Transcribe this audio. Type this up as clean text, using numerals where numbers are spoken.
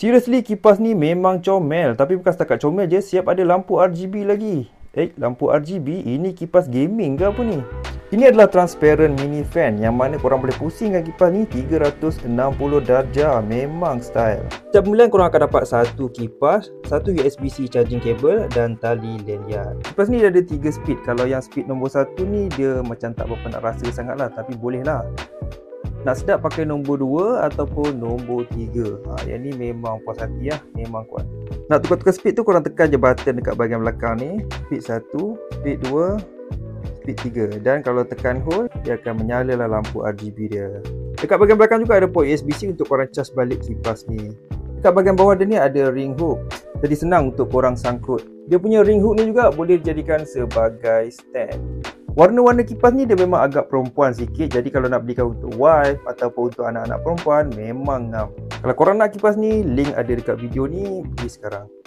Seriously, kipas ni memang comel. Tapi bukan setakat comel je, siap ada lampu RGB lagi. Lampu RGB? Ini kipas gaming ke apa ni? Ini adalah transparent mini fan yang mana korang boleh pusingkan kipas ni 360 darjah. Memang style. Setiap pembelian korang akan dapat satu kipas, satu USB-C charging cable dan tali lanyard. Kipas ni dia ada 3 speed. Kalau yang speed nombor 1 ni dia macam tak berapa nak rasa sangat lah, tapi boleh lah. Nak sedap pakai nombor 2 ataupun nombor 3. Yang ni memang puas hati lah, memang kuat. Nak tukar-tukar speed tu korang tekan je button dekat bahagian belakang ni. Speed 1, speed 2, speed 3. Dan kalau tekan hold, dia akan menyala lah lampu RGB dia. Dekat bahagian belakang juga ada port USB-C untuk korang cas balik kipas ni. Dekat bahagian bawah dia ni ada ring hook. Jadi senang untuk korang sangkut. Dia punya ring hook ni juga boleh dijadikan sebagai stand. Warna-warna kipas ni dia memang agak perempuan sikit. Jadi kalau nak belikan untuk wife ataupun untuk anak-anak perempuan, memang ngam. Kalau korang nak kipas ni, link ada dekat video ni. Beli sekarang.